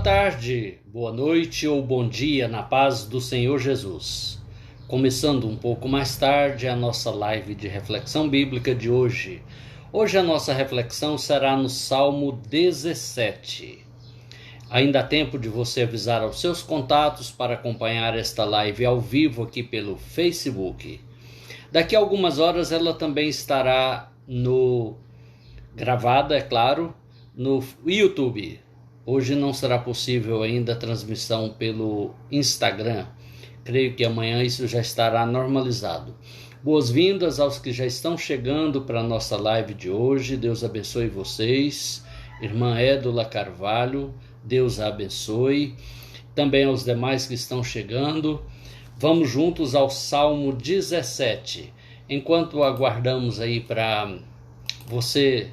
tarde, boa noite ou bom dia na paz do Senhor Jesus. Começando um pouco mais tarde a nossa live de reflexão bíblica de hoje. Hoje a nossa reflexão será no Salmo 17. Ainda há tempo de você avisar aos seus contatos para acompanhar esta live ao vivo aqui pelo Facebook. Daqui a algumas horas ela também estará gravada, é claro, no YouTube. Hoje não será possível ainda a transmissão pelo Instagram. Creio que amanhã isso já estará normalizado. Boas-vindas aos que já estão chegando para a nossa live de hoje. Deus abençoe vocês. Irmã Édula Carvalho, Deus a abençoe. Também aos demais que estão chegando. Vamos juntos ao Salmo 17. Enquanto aguardamos aí para você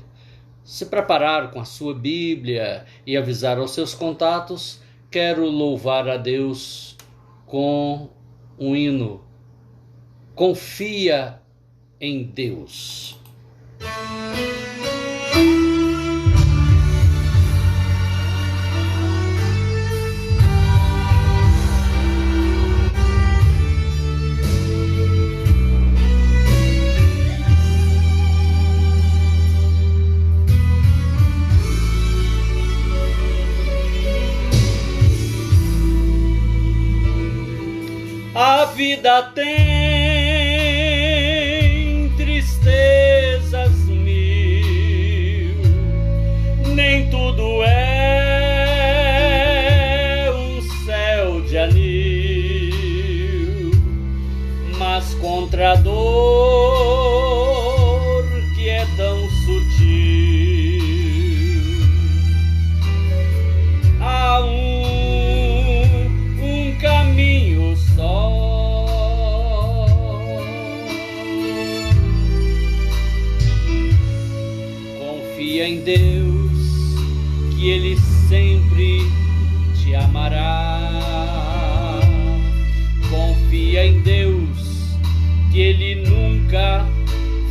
se preparar com a sua Bíblia e avisar aos seus contatos, quero louvar a Deus com um hino. Confia em Deus. A vida tem tristezas mil, nem tudo é um céu de anil, mas contra a dor que é tão sutil, há um caminho só. Confia em Deus, que Ele sempre te amará. Confia em Deus, que Ele nunca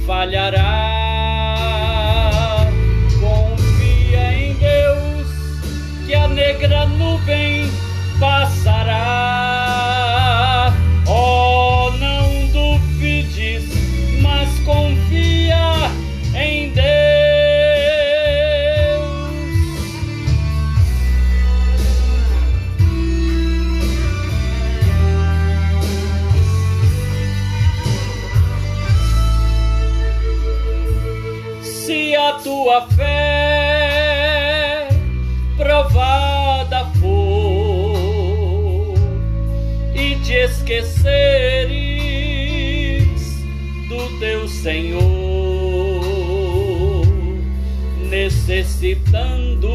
falhará. Confia em Deus, que a negra nuvem passará. Oh, não duvides, mas confia em Deus. Se a tua fé provada for e te esqueceres do teu Senhor, necessitando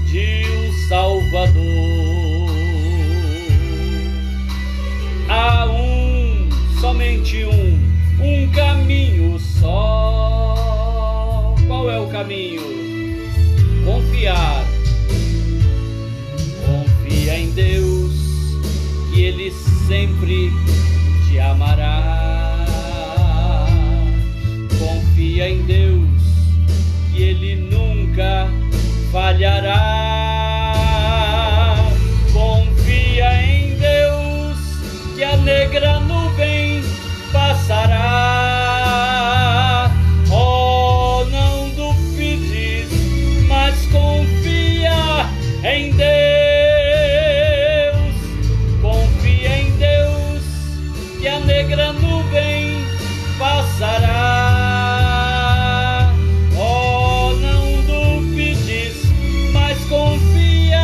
de um Salvador, há somente um caminho só. Qual é o caminho? Confiar. Confia em Deus, que Ele sempre te amará. Confia em Deus, que Ele nunca falhará. Confia em Deus, que a negra nuvem passará. Oh, não duvides, mas confia em Deus. Confia em Deus, que a negra nuvem passará. Oh, não duvides, mas confia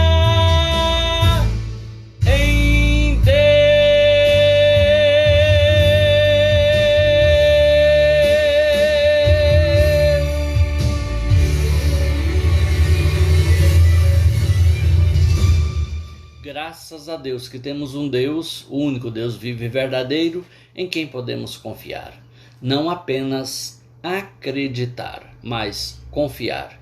em Deus. Graças a Deus que temos um Deus, o único Deus vivo e verdadeiro, em quem podemos confiar. Não apenas acreditar, mas confiar.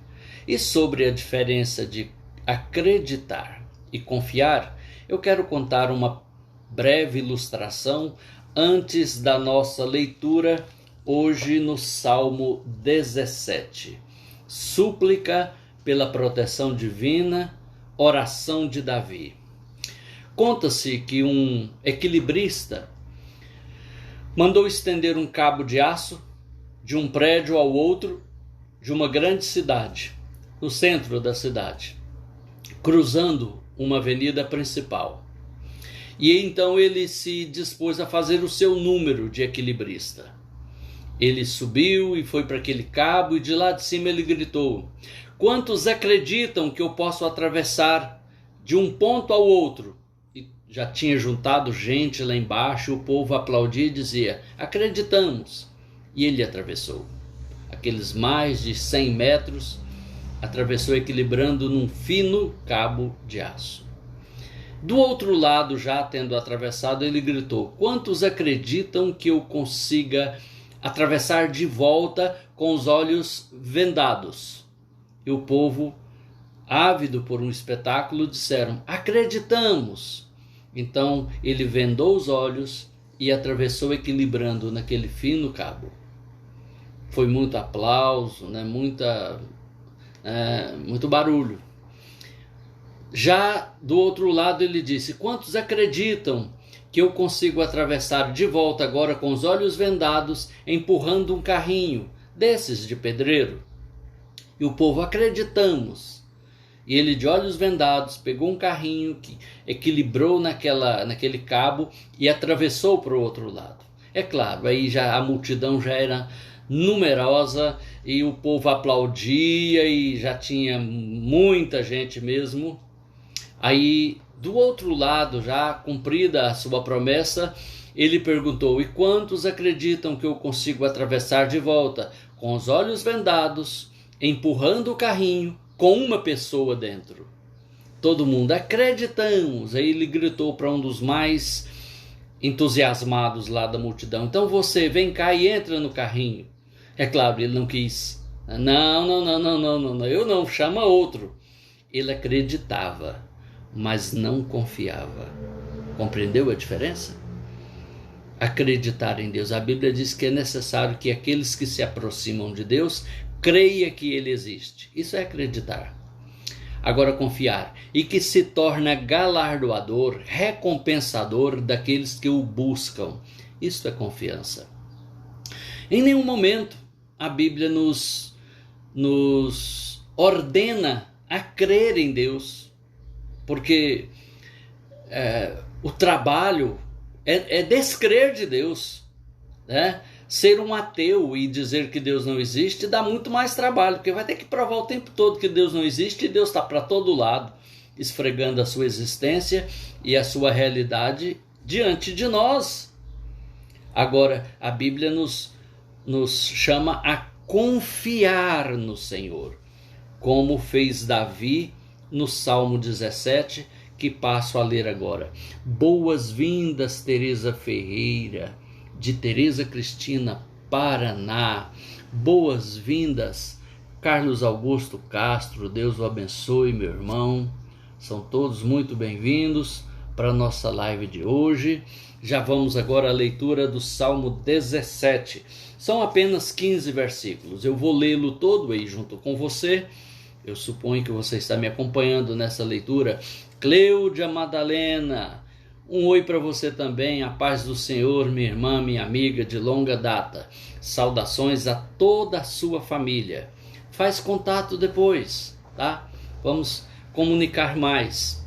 E sobre a diferença de acreditar e confiar, eu quero contar uma breve ilustração antes da nossa leitura hoje no Salmo 17. Súplica pela proteção divina oração de Davi. Conta-se que um equilibrista mandou estender um cabo de aço de um prédio ao outro de uma grande cidade, no centro da cidade, cruzando uma avenida principal. E então ele se dispôs a fazer o seu número de equilibrista. Ele subiu e foi para aquele cabo e de lá de cima ele gritou: quantos acreditam que eu posso atravessar de um ponto ao outro? E já tinha juntado gente lá embaixo, o povo aplaudia e dizia: acreditamos. E ele atravessou. Aqueles mais de 100 metros, atravessou equilibrando num fino cabo de aço. Do outro lado, já tendo atravessado, ele gritou: quantos acreditam que eu consiga atravessar de volta com os olhos vendados? E o povo, ávido por um espetáculo, disseram: acreditamos. Então ele vendou os olhos e atravessou equilibrando naquele fino cabo. Foi muito aplauso, né? Muito barulho. Já do outro lado ele disse: quantos acreditam que eu consigo atravessar de volta agora com os olhos vendados, empurrando um carrinho desses de pedreiro? E o povo: acreditamos. E ele, de olhos vendados, pegou um carrinho que equilibrou naquele cabo e atravessou para o outro lado. É claro, aí já a multidão já era numerosa e o povo aplaudia e já tinha muita gente mesmo. Aí, do outro lado, já cumprida a sua promessa, ele perguntou: e quantos acreditam que eu consigo atravessar de volta com os olhos vendados, empurrando o carrinho com uma pessoa dentro? Todo mundo: acreditamos. Aí ele gritou para um dos mais entusiasmados lá da multidão: então você, vem cá e entra no carrinho. É claro, ele não quis. Não, eu não, chama outro. Ele acreditava, mas não confiava. Compreendeu a diferença? Acreditar em Deus. A Bíblia diz que é necessário que aqueles que se aproximam de Deus creia que Ele existe. Isso é acreditar. Agora, confiar. E que se torna galardoador, recompensador daqueles que o buscam. Isso é confiança. Em nenhum momento a Bíblia nos ordena a crer em Deus, porque o trabalho é descrer de Deus, né? Ser um ateu e dizer que Deus não existe dá muito mais trabalho, porque vai ter que provar o tempo todo que Deus não existe e Deus está para todo lado, esfregando a sua existência e a sua realidade diante de nós. Agora, a Bíblia nos chama a confiar no Senhor, como fez Davi no Salmo 17, que passo a ler agora. Boas-vindas, Tereza Ferreira, de Tereza Cristina, Paraná. Boas-vindas, Carlos Augusto Castro, Deus o abençoe, meu irmão. São todos muito bem-vindos para a nossa live de hoje. Já vamos agora à leitura do Salmo 17. São apenas 15 versículos. Eu vou lê-lo todo aí junto com você. Eu suponho que você está me acompanhando nessa leitura. Cleudia Madalena, um oi para você também. A paz do Senhor, minha irmã, minha amiga de longa data. Saudações a toda a sua família. Faz contato depois, tá? Vamos comunicar mais.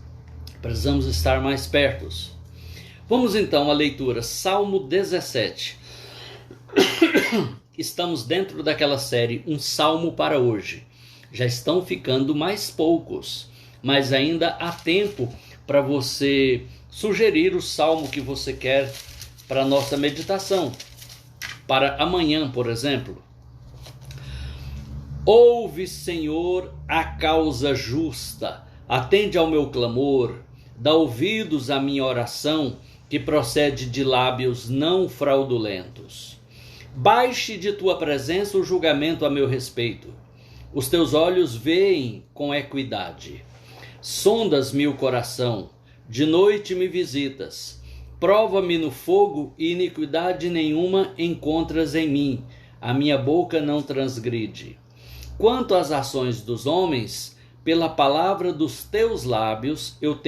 Precisamos estar mais perto. Vamos então à leitura. Salmo 17. Estamos dentro daquela série Um Salmo para Hoje. Já estão ficando mais poucos, mas ainda há tempo para você sugerir o salmo que você quer para a nossa meditação. Para amanhã, por exemplo. Ouve, Senhor, a causa justa, atende ao meu clamor, dá ouvidos à minha oração, que procede de lábios não fraudulentos. Baixe de tua presença o julgamento a meu respeito. Os teus olhos veem com equidade. Sondas-me o coração, de noite me visitas. Prova-me no fogo e iniquidade nenhuma encontras em mim. A minha boca não transgride. Quanto às ações dos homens, pela palavra dos teus lábios eu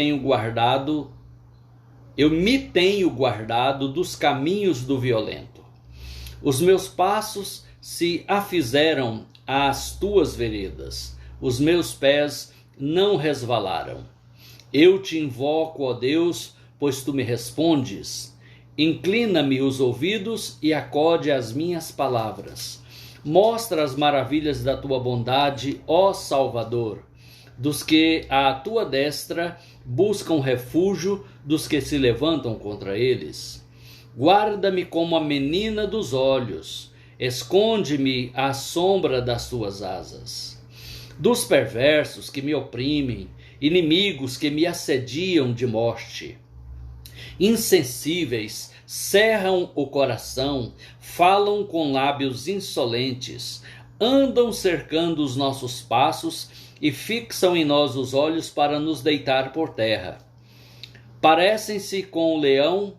me tenho guardado dos caminhos do violento. Os meus passos se afizeram às tuas veredas, os meus pés não resvalaram. Eu te invoco, ó Deus, pois tu me respondes. Inclina-me os ouvidos e acode às minhas palavras. Mostra as maravilhas da tua bondade, ó Salvador, dos que à tua destra buscam refúgio, dos que se levantam contra eles. Guarda-me como a menina dos olhos, esconde-me à sombra das tuas asas. Dos perversos que me oprimem, inimigos que me assediam de morte. Insensíveis, cerram o coração, falam com lábios insolentes, andam cercando os nossos passos e fixam em nós os olhos para nos deitar por terra. Parecem-se com o leão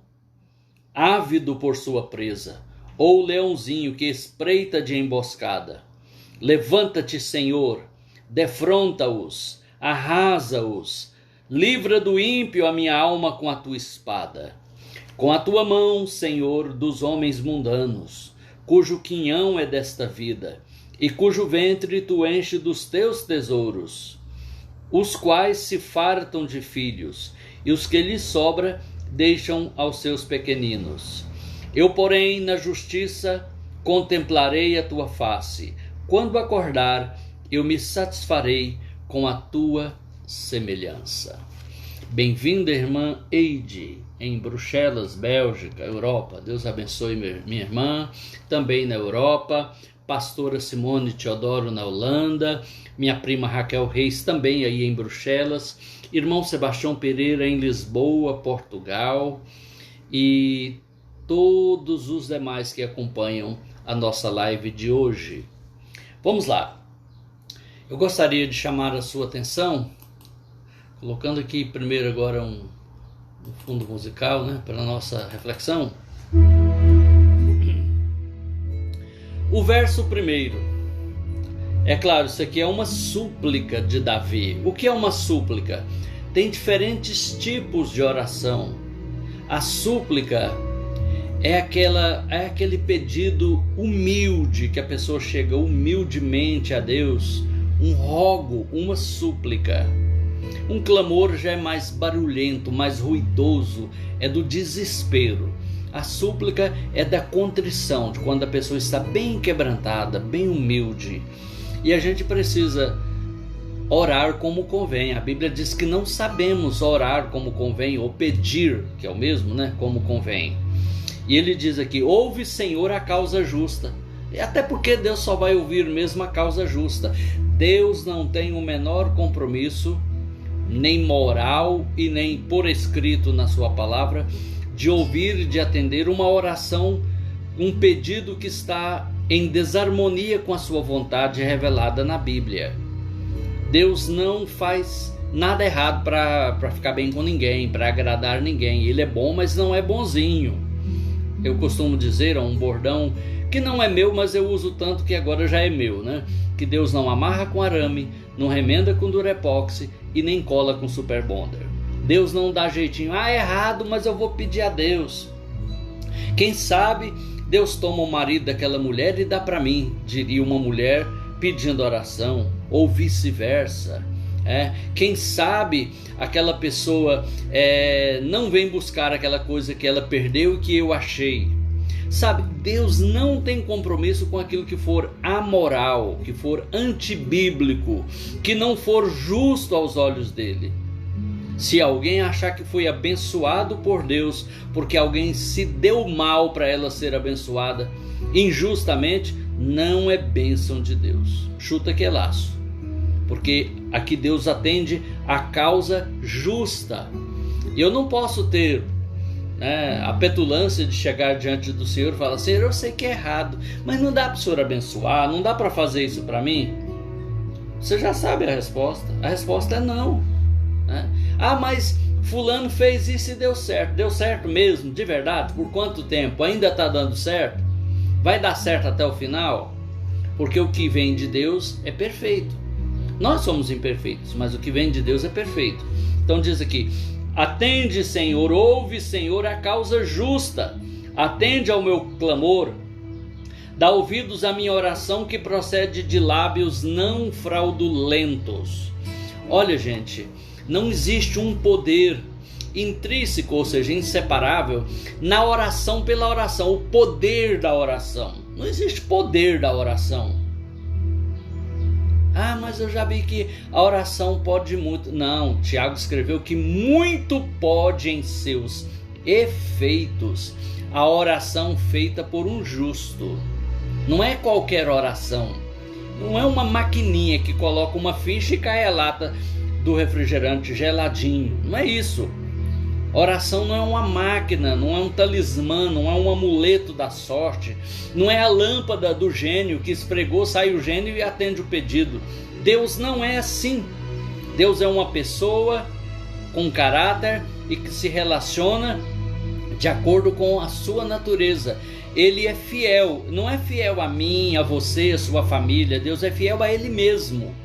ávido por sua presa, ou o leãozinho que espreita de emboscada. Levanta-te, Senhor, defronta-os, arrasa-os, livra do ímpio a minha alma com a tua espada. Com a tua mão, Senhor, dos homens mundanos, cujo quinhão é desta vida, e cujo ventre tu enche dos teus tesouros, os quais se fartam de filhos, e os que lhes sobra deixam aos seus pequeninos. Eu, porém, na justiça contemplarei a tua face. Quando acordar, eu me satisfarei com a tua semelhança. Bem-vinda, irmã Eide, em Bruxelas, Bélgica, Europa. Deus abençoe minha irmã, também na Europa. Pastora Simone Teodoro na Holanda, minha prima Raquel Reis também aí em Bruxelas, irmão Sebastião Pereira em Lisboa, Portugal, e todos os demais que acompanham a nossa live de hoje. Vamos lá. Eu gostaria de chamar a sua atenção, colocando aqui primeiro agora um fundo musical, né, para a nossa reflexão. O verso primeiro, é claro, isso aqui é uma súplica de Davi. O que é uma súplica? Tem diferentes tipos de oração. A súplica é aquele pedido humilde, que a pessoa chega humildemente a Deus, um rogo, uma súplica. Um clamor já é mais barulhento, mais ruidoso, é do desespero. A súplica é da contrição, de quando a pessoa está bem quebrantada, bem humilde. E a gente precisa orar como convém. A Bíblia diz que não sabemos orar como convém, ou pedir, que é o mesmo, né? Como convém. E ele diz aqui, ouve, Senhor, a causa justa. E até porque Deus só vai ouvir mesmo a causa justa. Deus não tem o menor compromisso, nem moral e nem por escrito na sua palavra, de ouvir e de atender uma oração, um pedido que está em desarmonia com a sua vontade revelada na Bíblia. Deus não faz nada errado para ficar bem com ninguém, para agradar ninguém. Ele é bom, mas não é bonzinho. Eu costumo dizer, um bordão que não é meu, mas eu uso tanto que agora já é meu, né? Que Deus não amarra com arame, não remenda com durepoxi e nem cola com super bonder. Deus não dá jeitinho, é errado, mas eu vou pedir a Deus. Quem sabe Deus toma o marido daquela mulher e dá para mim, diria uma mulher pedindo oração, ou vice-versa. Quem sabe aquela pessoa não vem buscar aquela coisa que ela perdeu e que eu achei. Sabe, Deus não tem compromisso com aquilo que for amoral, que for antibíblico, que não for justo aos olhos dele. Se alguém achar que foi abençoado por Deus porque alguém se deu mal para ela ser abençoada injustamente, não é bênção de Deus. Chuta que é laço. Porque aqui Deus atende a causa justa. E eu não posso ter a petulância de chegar diante do Senhor e falar, Senhor, eu sei que é errado, mas não dá para o Senhor abençoar, não dá para fazer isso para mim? Você já sabe a resposta. A resposta é não. Mas fulano fez isso e deu certo mesmo, de verdade? Por quanto tempo? Ainda está dando certo? Vai dar certo até o final? Porque o que vem de Deus é perfeito. Nós somos imperfeitos, mas o que vem de Deus é perfeito. Então diz aqui: atende, Senhor, ouve, Senhor, a causa justa, atende ao meu clamor, dá ouvidos à minha oração que procede de lábios não fraudulentos. Olha, gente, não existe um poder intrínseco, ou seja, inseparável, na oração pela oração, o poder da oração. Não existe poder da oração. Ah, mas eu já vi que a oração pode muito. Não, Tiago escreveu que muito pode em seus efeitos a oração feita por um justo. Não é qualquer oração. Não é uma maquininha que coloca uma ficha e cai a lata do refrigerante geladinho. Não é isso. Oração não é uma máquina, não é um talismã, não é um amuleto da sorte, não é a lâmpada do gênio que esfregou, sai o gênio e atende o pedido. Deus não é assim. Deus é uma pessoa com caráter e que se relaciona de acordo com a sua natureza. Ele é fiel, não é fiel a mim, a você, a sua família. Deus é fiel a Ele mesmo.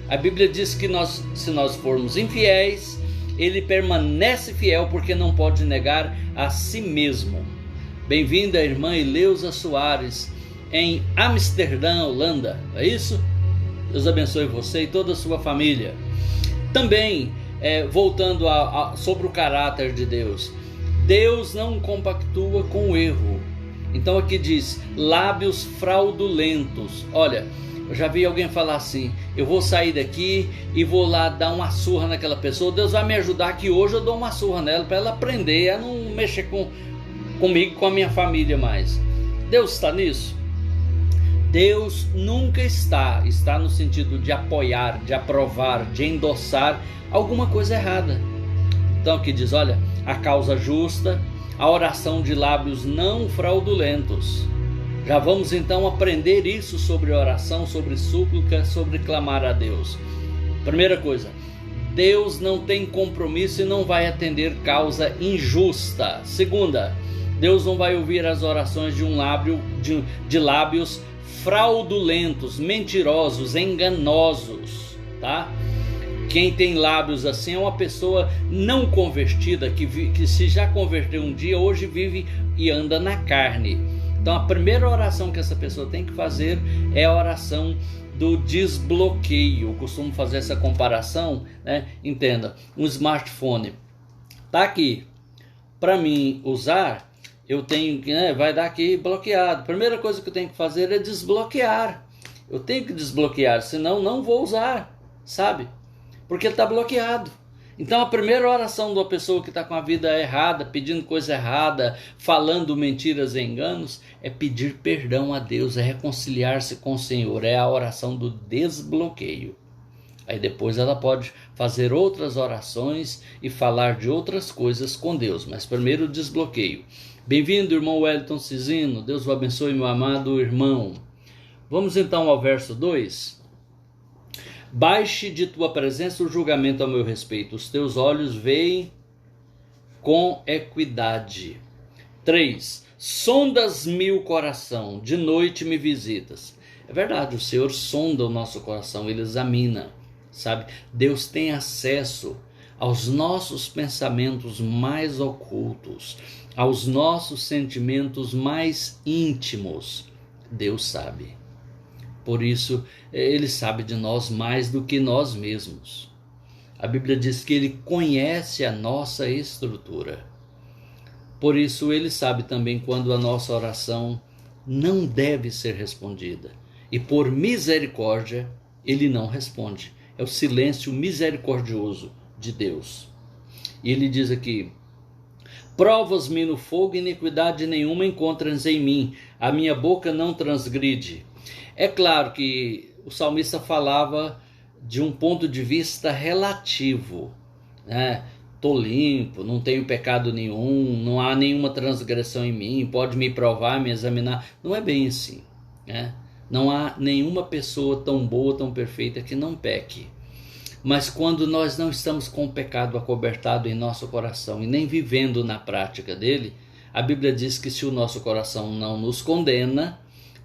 A Bíblia diz que se nós formos infiéis, Ele permanece fiel porque não pode negar a si mesmo. Bem-vinda a irmã Eleusa Soares, em Amsterdã, Holanda. É isso? Deus abençoe você e toda a sua família. Também, voltando sobre o caráter de Deus. Deus não compactua com o erro. Então aqui diz, lábios fraudulentos. Olha, eu já vi alguém falar assim: eu vou sair daqui e vou lá dar uma surra naquela pessoa. Deus vai me ajudar que hoje eu dou uma surra nela para ela aprender a não mexer comigo, com a minha família mais. Deus está nisso? Deus nunca está no sentido de apoiar, de aprovar, de endossar alguma coisa errada. Então aqui diz, olha, a causa justa, a oração de lábios não fraudulentos. Já vamos então aprender isso sobre oração, sobre súplica, sobre clamar a Deus. Primeira coisa, Deus não tem compromisso e não vai atender causa injusta. Segunda, Deus não vai ouvir as orações de lábios fraudulentos, mentirosos, enganosos, tá? Quem tem lábios assim é uma pessoa não convertida, que se já converteu um dia, hoje vive e anda na carne. Então a primeira oração que essa pessoa tem que fazer é a oração do desbloqueio. Eu costumo fazer essa comparação, né? Entenda, um smartphone tá aqui para mim usar, eu tenho que, vai dar aqui bloqueado. Primeira coisa que eu tenho que fazer é desbloquear. Eu tenho que desbloquear, senão não vou usar, sabe? Porque ele está bloqueado. Então a primeira oração de uma pessoa que está com a vida errada, pedindo coisa errada, falando mentiras e enganos, é pedir perdão a Deus, é reconciliar-se com o Senhor, é a oração do desbloqueio. Aí depois ela pode fazer outras orações e falar de outras coisas com Deus, mas primeiro o desbloqueio. Bem-vindo, irmão Wellington Cisino, Deus o abençoe, meu amado irmão. Vamos então ao verso 2. Baixe de tua presença o julgamento a meu respeito, os teus olhos veem com equidade. 3. Sondas-me o coração, de noite me visitas. É verdade, o Senhor sonda o nosso coração, Ele examina, sabe? Deus tem acesso aos nossos pensamentos mais ocultos, aos nossos sentimentos mais íntimos. Deus sabe. Por isso, Ele sabe de nós mais do que nós mesmos. A Bíblia diz que Ele conhece a nossa estrutura. Por isso, Ele sabe também quando a nossa oração não deve ser respondida. E por misericórdia, Ele não responde. É o silêncio misericordioso de Deus. E Ele diz aqui: provas-me no fogo, iniquidade nenhuma encontras em mim. A minha boca não transgride. É claro que o salmista falava de um ponto de vista relativo, né? Estou limpo, não tenho pecado nenhum, não há nenhuma transgressão em mim, pode me provar, me examinar. Não é bem assim, né? Não há nenhuma pessoa tão boa, tão perfeita que não peque. Mas quando nós não estamos com o pecado acobertado em nosso coração e nem vivendo na prática dele, a Bíblia diz que se o nosso coração não nos condena,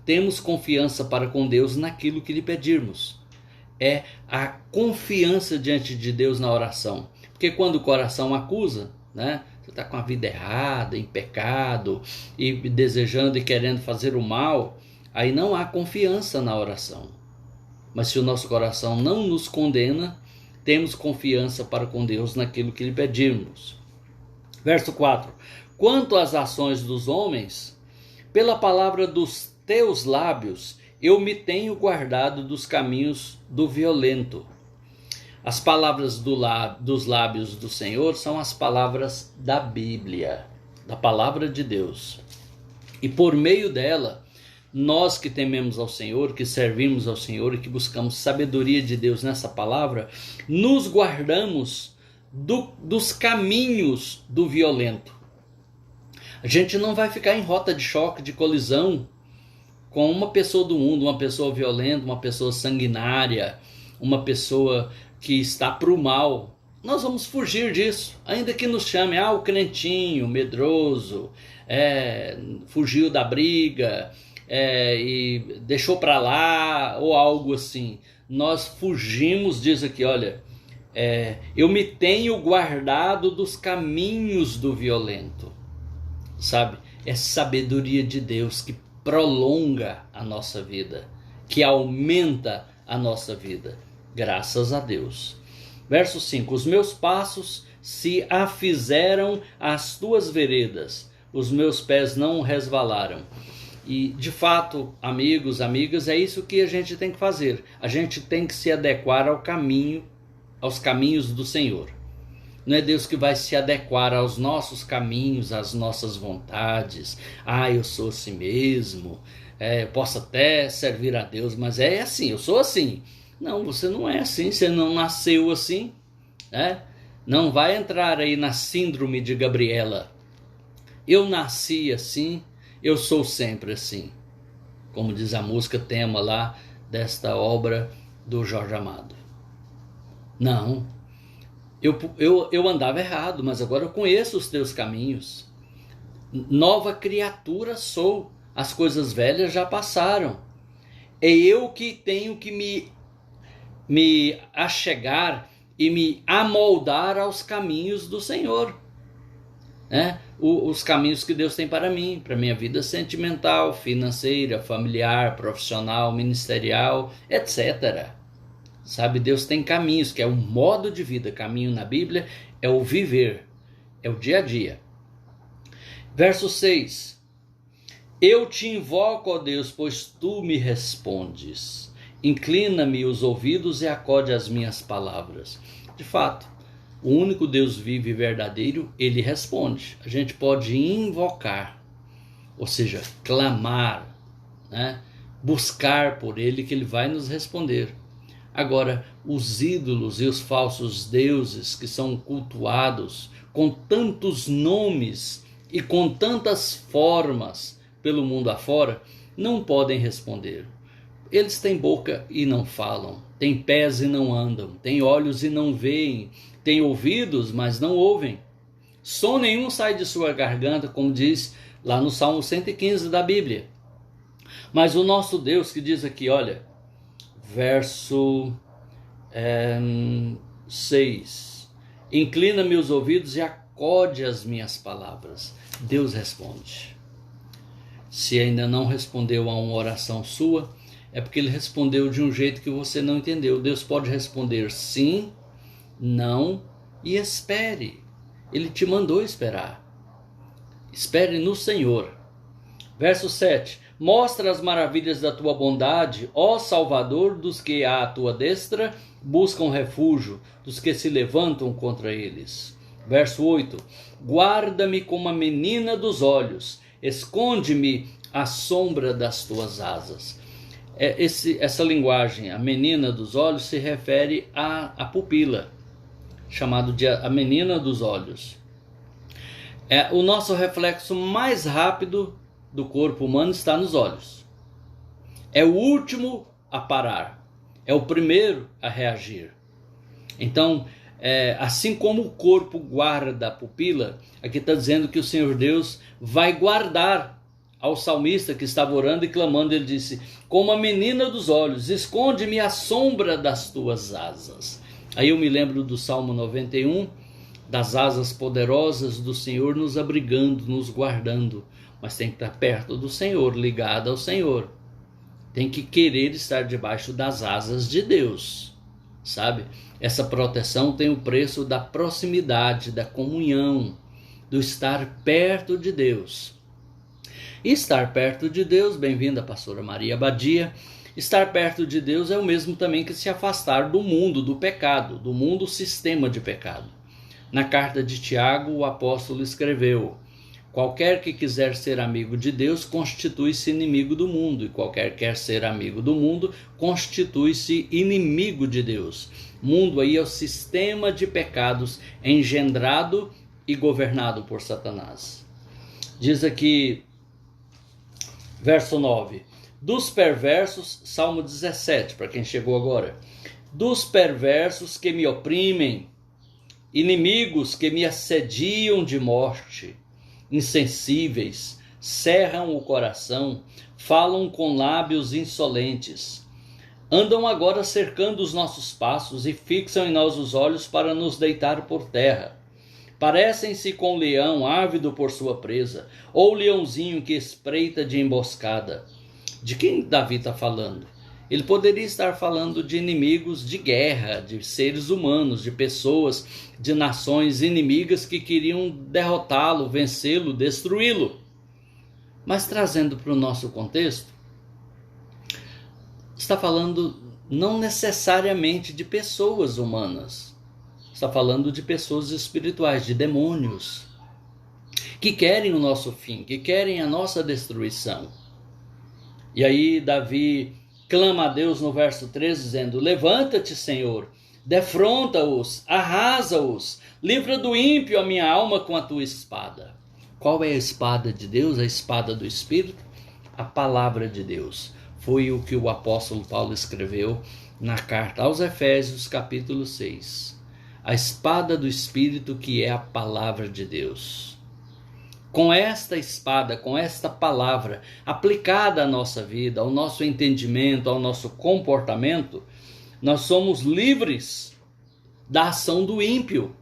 temos confiança para com Deus naquilo que lhe pedirmos. é a confiança diante de Deus na oração. Porque quando o coração acusa, né? Você está com a vida errada, em pecado, e desejando e querendo fazer o mal, aí não há confiança na oração. Mas se o nosso coração não nos condena, temos confiança para com Deus naquilo que lhe pedimos. Verso 4. Quanto às ações dos homens, pela palavra dos teus lábios, eu me tenho guardado dos caminhos do violento. As palavras dos lábios do Senhor são as palavras da Bíblia, da palavra de Deus. E por meio dela, nós que tememos ao Senhor, que servimos ao Senhor e que buscamos sabedoria de Deus nessa palavra, nos guardamos dos caminhos do violento. A gente não vai ficar em rota de choque, de colisão com uma pessoa do mundo, uma pessoa violenta, uma pessoa sanguinária, uma pessoa que está para o mal. Nós vamos fugir disso, ainda que nos chame, o crentinho, medroso, fugiu da briga, e deixou para lá, ou algo assim. Nós fugimos, diz aqui, olha, eu me tenho guardado dos caminhos do violento. Sabe? É sabedoria de Deus que prolonga a nossa vida, que aumenta a nossa vida. Graças a Deus. Verso 5. Os meus passos se afizeram às tuas veredas, os meus pés não resvalaram. E de fato, amigos, amigas, é isso que a gente tem que fazer. A gente tem que se adequar aos caminhos do Senhor. Não é Deus que vai se adequar aos nossos caminhos, às nossas vontades. Eu sou assim mesmo, eu posso até servir a Deus, mas é assim, eu sou assim. Não, você não é assim, você não nasceu assim, né? Não vai entrar aí na síndrome de Gabriela. Eu nasci assim, eu sou sempre assim. Como diz a música tema lá desta obra do Jorge Amado. Não, eu andava errado, mas agora eu conheço os teus caminhos. Nova criatura sou, as coisas velhas já passaram. É eu que tenho que me achegar e me amoldar aos caminhos do Senhor, né? Os caminhos que Deus tem para mim, para minha vida sentimental, financeira, familiar, profissional, ministerial, etc. Sabe, Deus tem caminhos, que é um modo de vida. Caminho na Bíblia é o viver, é o dia a dia. Verso 6. Eu te invoco, ó Deus, pois tu me respondes. Inclina-me os ouvidos e acode as minhas palavras. De fato, o único Deus vivo e verdadeiro, ele responde. A gente pode invocar, ou seja, clamar, né? Buscar por ele, que ele vai nos responder. Agora, os ídolos e os falsos deuses que são cultuados com tantos nomes e com tantas formas pelo mundo afora, não podem responder. Eles têm boca e não falam, têm pés e não andam, têm olhos e não veem, têm ouvidos, mas não ouvem. Som nenhum sai de sua garganta, como diz lá no Salmo 115 da Bíblia. Mas o nosso Deus, que diz aqui, olha, verso 6. Inclina-me os ouvidos e acode as minhas palavras. Deus responde. Se ainda não respondeu a uma oração sua, é porque ele respondeu de um jeito que você não entendeu. Deus pode responder sim, não e espere. Ele te mandou esperar. Espere no Senhor. Verso 7. Mostra as maravilhas da tua bondade, ó Salvador, dos que à tua destra buscam refúgio, dos que se levantam contra eles. Verso 8. Guarda-me como a menina dos olhos, esconde-me à sombra das tuas asas. Essa linguagem, a menina dos olhos, se refere à pupila, chamado de a menina dos olhos. O nosso reflexo mais rápido do corpo humano está nos olhos. É o último a parar, é o primeiro a reagir. Então, assim como o corpo guarda a pupila, aqui está dizendo que o Senhor Deus vai guardar ao salmista que estava orando e clamando, ele disse: como a menina dos olhos, esconde-me à sombra das tuas asas. Aí eu me lembro do Salmo 91, das asas poderosas do Senhor nos abrigando, nos guardando. Mas tem que estar perto do Senhor, ligado ao Senhor. Tem que querer estar debaixo das asas de Deus, sabe? Essa proteção tem o preço da proximidade, da comunhão, do estar perto de Deus. E estar perto de Deus, bem-vinda pastora Maria Abadia, estar perto de Deus é o mesmo também que se afastar do mundo, do pecado, do mundo sistema de pecado. Na carta de Tiago, o apóstolo escreveu: qualquer que quiser ser amigo de Deus, constitui-se inimigo do mundo, e qualquer que quer ser amigo do mundo, constitui-se inimigo de Deus. Mundo aí é o sistema de pecados engendrado e governado por Satanás. Diz aqui, verso 9, dos perversos, Salmo 17, para quem chegou agora, dos perversos que me oprimem, inimigos que me assediam de morte, insensíveis, cerram o coração, falam com lábios insolentes. Andam agora cercando os nossos passos e fixam em nós os olhos para nos deitar por terra. Parecem-se com leão ávido por sua presa, ou leãozinho que espreita de emboscada. De quem Davi está falando? Ele poderia estar falando de inimigos de guerra, de seres humanos, de pessoas, de nações inimigas que queriam derrotá-lo, vencê-lo, destruí-lo. Mas trazendo para o nosso contexto, está falando não necessariamente de pessoas humanas. Está falando de pessoas espirituais, de demônios, que querem o nosso fim, que querem a nossa destruição. E aí Davi clama a Deus no verso 13, dizendo: levanta-te, Senhor, defronta-os, arrasa-os, livra do ímpio a minha alma com a tua espada. Qual é a espada de Deus? A espada do Espírito? A palavra de Deus. Foi o que o apóstolo Paulo escreveu na carta aos Efésios, capítulo 6. A espada do Espírito, que é a palavra de Deus. Com esta espada, com esta palavra aplicada à nossa vida, ao nosso entendimento, ao nosso comportamento, nós somos livres da ação do ímpio.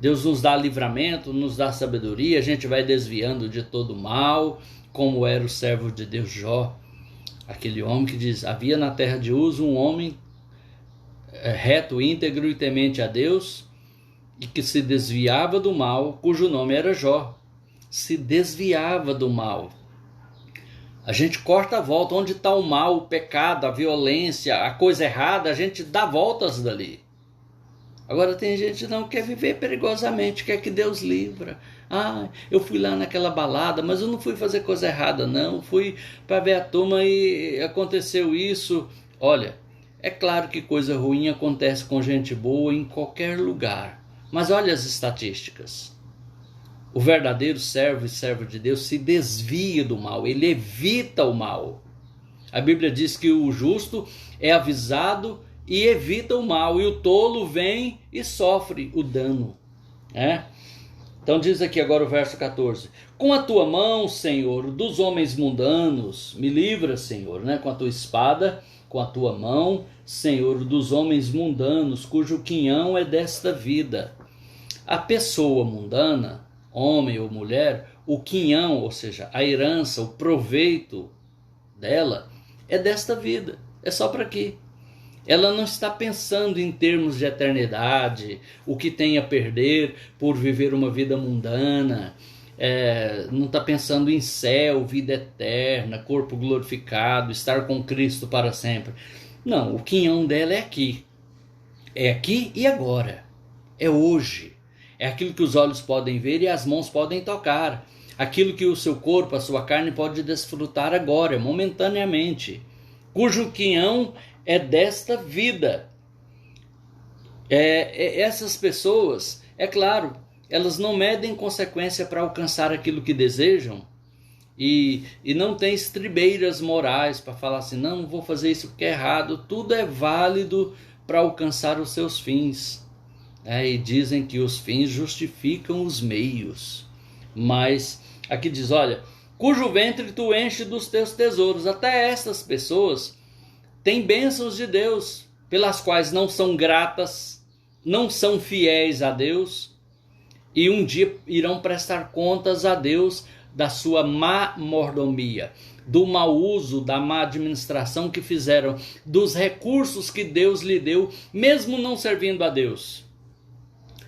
Deus nos dá livramento, nos dá sabedoria, a gente vai desviando de todo mal, como era o servo de Deus Jó, aquele homem que diz: havia na terra de Uz um homem reto, íntegro e temente a Deus, e que se desviava do mal, cujo nome era Jó. Se desviava do mal. A gente corta a volta. Onde está o mal, o pecado, a violência, a coisa errada, a gente dá voltas dali. Agora tem gente que não quer viver perigosamente, quer que Deus livra. Eu fui lá naquela balada, mas eu não fui fazer coisa errada não, fui para ver a turma e aconteceu isso. Olha, é claro que coisa ruim acontece com gente boa em qualquer lugar. Mas olha as estatísticas. O verdadeiro servo e servo de Deus se desvia do mal, ele evita o mal. A Bíblia diz que o justo é avisado e evita o mal, e o tolo vem e sofre o dano. Então diz aqui agora o verso 14. Com a tua mão, Senhor, dos homens mundanos, me livra, Senhor, com a tua espada, com a tua mão, Senhor, dos homens mundanos, cujo quinhão é desta vida. A pessoa mundana, homem ou mulher, o quinhão, ou seja, a herança, o proveito dela, é desta vida, é só para aqui. Ela não está pensando em termos de eternidade, o que tem a perder por viver uma vida mundana, não está pensando em céu, vida eterna, corpo glorificado, estar com Cristo para sempre. Não, o quinhão dela é aqui e agora, é hoje. É aquilo que os olhos podem ver e as mãos podem tocar. Aquilo que o seu corpo, a sua carne pode desfrutar agora, momentaneamente. Cujo quinhão é desta vida. Essas pessoas, é claro, elas não medem consequência para alcançar aquilo que desejam. E não tem estribeiras morais para falar assim, não vou fazer isso porque é errado. Tudo é válido para alcançar os seus fins. E dizem que os fins justificam os meios. Mas aqui diz, olha, cujo ventre tu enche dos teus tesouros. Até estas pessoas têm bênçãos de Deus, pelas quais não são gratas, não são fiéis a Deus, e um dia irão prestar contas a Deus da sua má mordomia, do mau uso, da má administração que fizeram, dos recursos que Deus lhe deu, mesmo não servindo a Deus.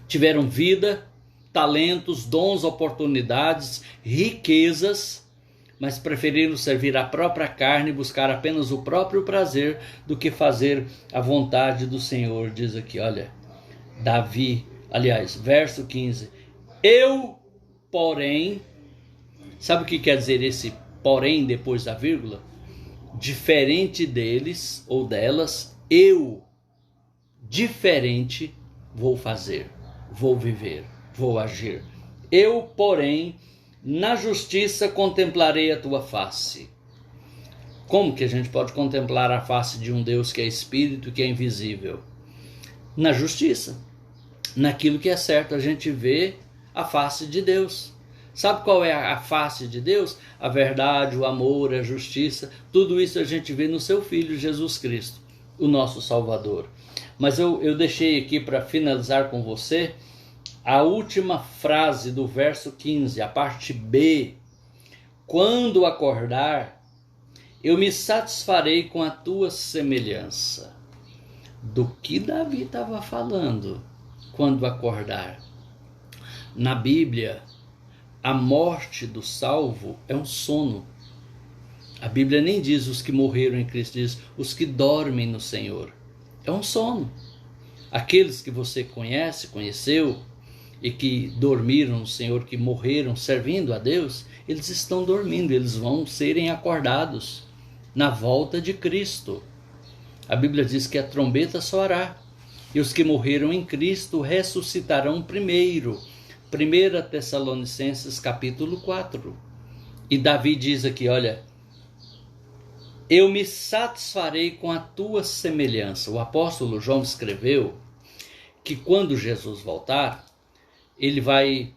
Tiveram vida, talentos, dons, oportunidades, riquezas, mas preferiram servir a própria carne e buscar apenas o próprio prazer do que fazer a vontade do Senhor. Diz aqui, olha, Davi, aliás, verso 15. Eu, porém, sabe o que quer dizer esse porém depois da vírgula? Diferente deles ou delas, eu, diferente, vou fazer, vou viver, vou agir. Eu, porém, na justiça contemplarei a tua face. Como que a gente pode contemplar a face de um Deus que é espírito, que é invisível? Na justiça. Naquilo que é certo, a gente vê a face de Deus. Sabe qual é a face de Deus? A verdade, o amor, a justiça. Tudo isso a gente vê no seu Filho Jesus Cristo, o nosso Salvador. Mas eu deixei aqui para finalizar com você a última frase do verso 15, a parte B. Quando acordar, eu me satisfarei com a tua semelhança. Do que Davi estava falando quando acordar? Na Bíblia, a morte do salvo é um sono. A Bíblia nem diz os que morreram em Cristo, diz os que dormem no Senhor. É um sono. Aqueles que você conheceu, e que dormiram no Senhor, que morreram servindo a Deus, eles estão dormindo, eles vão serem acordados na volta de Cristo. A Bíblia diz que a trombeta soará, e os que morreram em Cristo ressuscitarão primeiro. 1 Tessalonicenses capítulo 4. E Davi diz aqui, olha, eu me satisfarei com a tua semelhança. O apóstolo João escreveu que quando Jesus voltar, ele vai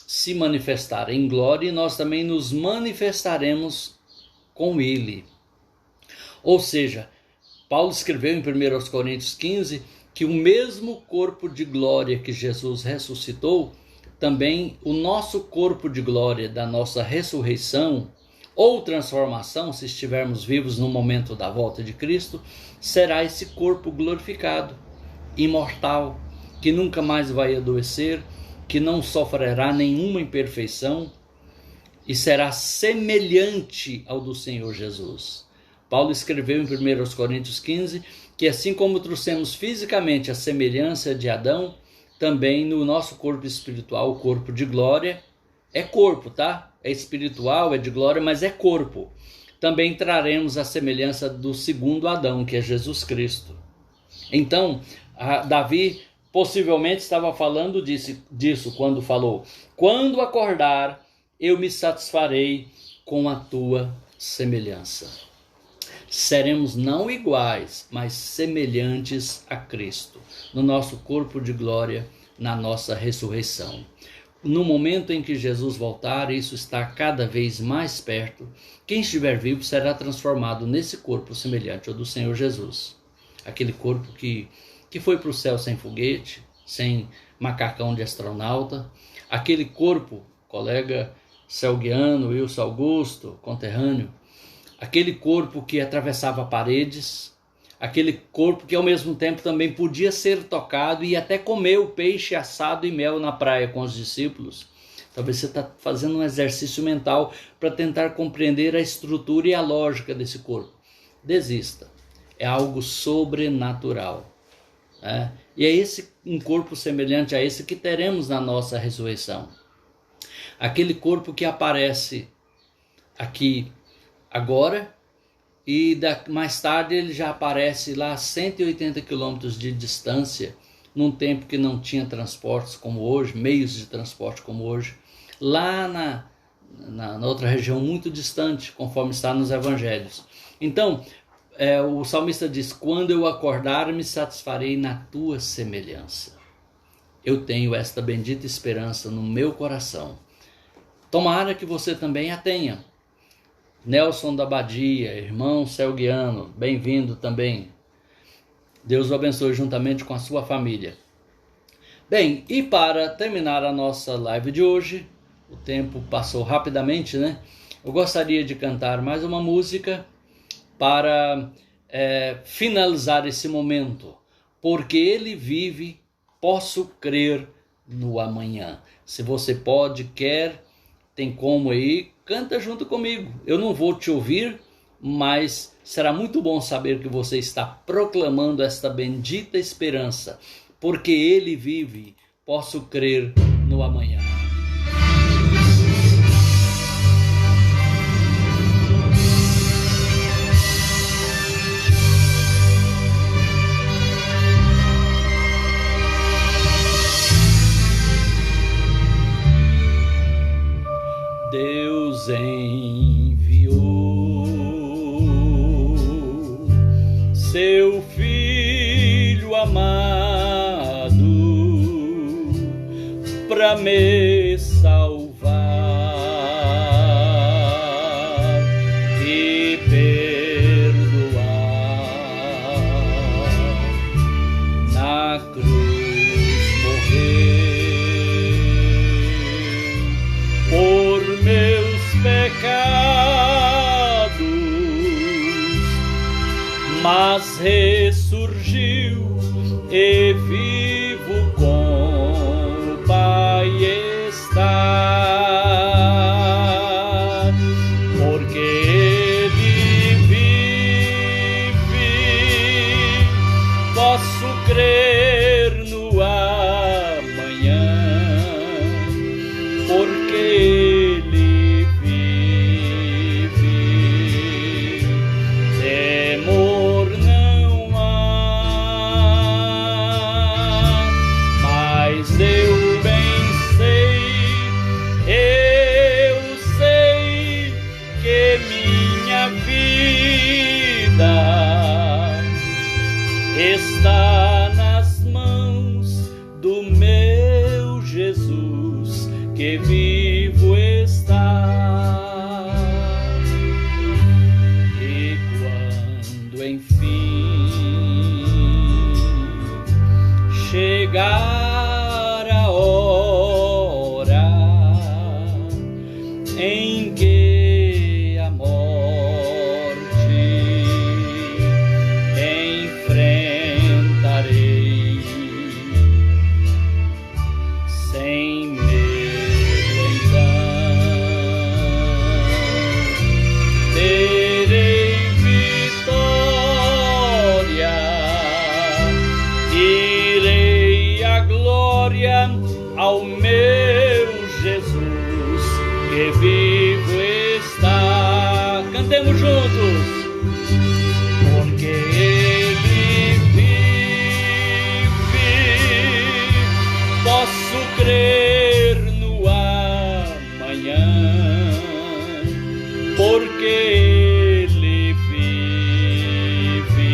se manifestar em glória e nós também nos manifestaremos com ele. Ou seja, Paulo escreveu em 1 Coríntios 15 que o mesmo corpo de glória que Jesus ressuscitou, também o nosso corpo de glória da nossa ressurreição ou transformação, se estivermos vivos no momento da volta de Cristo, será esse corpo glorificado, imortal, que nunca mais vai adoecer, que não sofrerá nenhuma imperfeição e será semelhante ao do Senhor Jesus. Paulo escreveu em 1 Coríntios 15 que assim como trouxemos fisicamente a semelhança de Adão, também no nosso corpo espiritual, o corpo de glória, é corpo, tá? É espiritual, é de glória, mas é corpo. Também traremos a semelhança do segundo Adão, que é Jesus Cristo. Então, Davi possivelmente estava falando disso quando falou, quando acordar, eu me satisfarei com a tua semelhança. Seremos não iguais, mas semelhantes a Cristo, no nosso corpo de glória, na nossa ressurreição. No momento em que Jesus voltar, isso está cada vez mais perto. Quem estiver vivo será transformado nesse corpo semelhante ao do Senhor Jesus. Aquele corpo que foi para o céu sem foguete, sem macacão de astronauta. Aquele corpo, colega Selguiano, Wilson Augusto, conterrâneo, aquele corpo que atravessava paredes, aquele corpo que ao mesmo tempo também podia ser tocado e até comer o peixe assado e mel na praia com os discípulos. Talvez você está fazendo um exercício mental para tentar compreender a estrutura e a lógica desse corpo. Desista. É algo sobrenatural. E é um corpo semelhante a esse que teremos na nossa ressurreição. Aquele corpo que aparece aqui agora e mais tarde ele já aparece lá a 180 quilômetros de distância, num tempo que não tinha transportes como hoje, meios de transporte como hoje, lá na outra região muito distante, conforme está nos evangelhos. Então, o salmista diz, quando eu acordar me satisfarei na tua semelhança. Eu tenho esta bendita esperança no meu coração. Tomara que você também a tenha. Nelson da Badia, irmão Celguiano, bem-vindo também. Deus o abençoe juntamente com a sua família. Bem, e para terminar a nossa live de hoje, o tempo passou rapidamente, né? Eu gostaria de cantar mais uma música para finalizar esse momento. Porque Ele vive, posso crer no amanhã. Se você pode, quer, tem como aí, canta junto comigo. Eu não vou te ouvir, mas será muito bom saber que você está proclamando esta bendita esperança. Porque Ele vive, posso crer no amanhã. Deus enviou seu Filho amado para me salvar e perdoar. Na cruz morreu por meus pecados, mas ressurgiu e vivo com o Pai está. Porque Ele vive, posso crer no amanhã. Porque Ele vive, temor não há. Mas eu bem sei que minha vida está nas mãos do meu Jesus, que vivo está. E quando enfim chegar a hora em que a morte enfrentarei, sem medo então terei vitória, irei à glória ao meu Jesus, que vivo está. Cantemos juntos. Porque Ele vive, posso crer no amanhã. Porque Ele vive,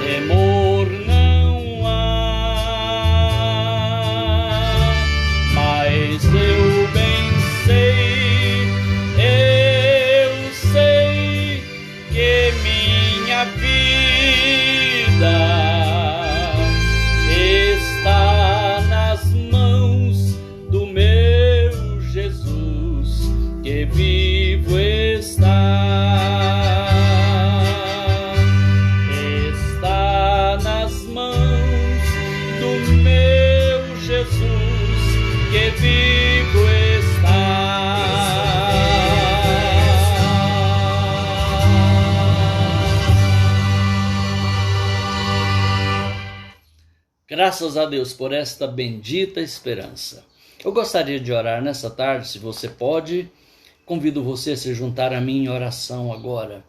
temor não há. Mas eu bem sei que minha vida está nas mãos do meu Jesus, que vivo está. Está nas mãos do meu Jesus, que vivo está. Graças a Deus por esta bendita esperança. Eu gostaria de orar nessa tarde, se você pode. Convido você a se juntar a mim em oração agora.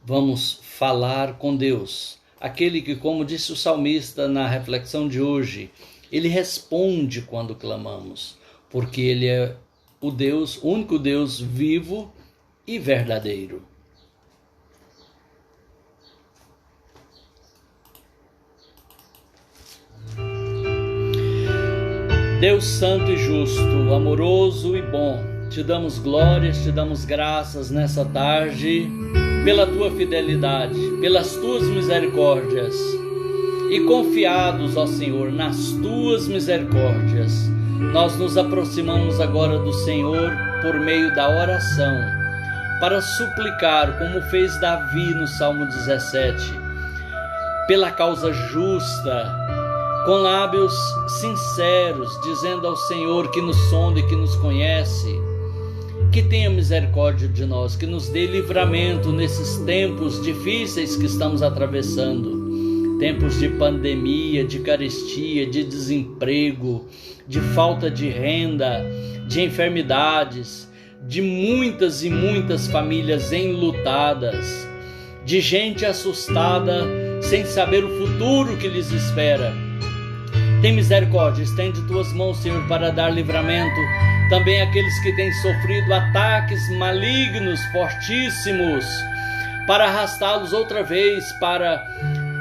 Vamos falar com Deus. Aquele que, como disse o salmista na reflexão de hoje, Ele responde quando clamamos, porque Ele é o Deus, o único Deus vivo e verdadeiro. Deus santo e justo, amoroso e bom, te te damos glórias, te damos graças nessa tarde, pela tua fidelidade, pelas tuas misericórdias. E confiados, ó Senhor, nas tuas misericórdias, nós nos aproximamos agora do Senhor por meio da oração, para suplicar, como fez Davi no Salmo 17, pela causa justa, com lábios sinceros, dizendo ao Senhor que nos sonda e que nos conhece, que tenha misericórdia de nós, que nos dê livramento nesses tempos difíceis que estamos atravessando, tempos de pandemia, de carestia, de desemprego, de falta de renda, de enfermidades, de muitas e muitas famílias enlutadas, de gente assustada, sem saber o futuro que lhes espera. Tem misericórdia, estende tuas mãos, Senhor, para dar livramento também àqueles que têm sofrido ataques malignos, fortíssimos, para arrastá-los outra vez para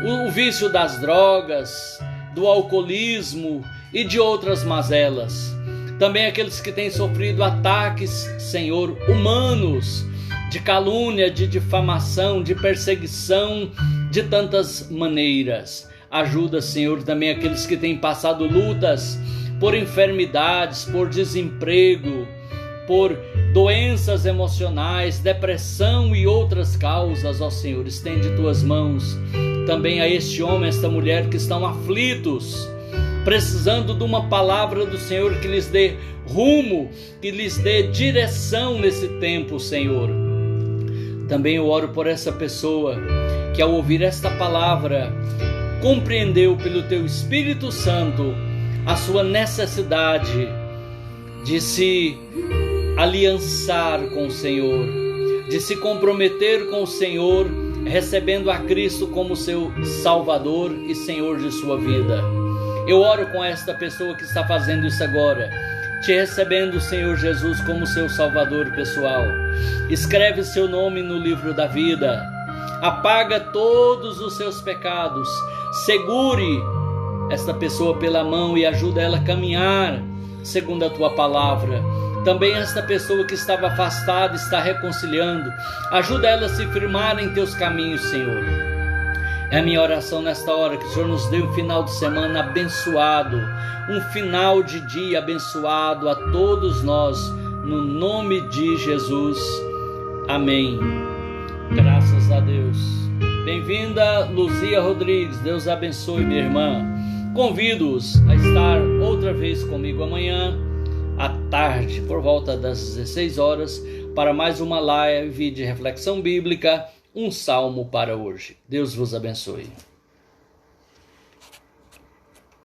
o vício das drogas, do alcoolismo e de outras mazelas. Também aqueles que têm sofrido ataques, Senhor, humanos, de calúnia, de difamação, de perseguição, de tantas maneiras. Ajuda, Senhor, também aqueles que têm passado lutas por enfermidades, por desemprego, por doenças emocionais, depressão e outras causas, ó Senhor. Estende tuas mãos também a este homem, a esta mulher que estão aflitos, precisando de uma palavra do Senhor que lhes dê rumo, que lhes dê direção nesse tempo, Senhor. Também eu oro por essa pessoa que, ao ouvir esta palavra, compreendeu pelo teu Espírito Santo a sua necessidade de se aliançar com o Senhor, de se comprometer com o Senhor, recebendo a Cristo como seu Salvador e Senhor de sua vida. Eu oro com esta pessoa que está fazendo isso agora, te recebendo o Senhor Jesus como seu Salvador pessoal. Escreve seu nome no livro da vida, apaga todos os seus pecados, segure esta pessoa pela mão e ajuda ela a caminhar segundo a tua palavra. Também esta pessoa que estava afastada está reconciliando, ajuda ela a se firmar em teus caminhos, Senhor. É a minha oração nesta hora, que o Senhor nos dê um final de semana abençoado, um final de dia abençoado a todos nós, no nome de Jesus. Amém. Graças a Deus. Bem-vinda, Luzia Rodrigues. Deus abençoe, minha irmã. Convido-os a estar outra vez comigo amanhã à tarde, por volta das 16 horas, para mais uma live de reflexão bíblica, um salmo para hoje. Deus vos abençoe.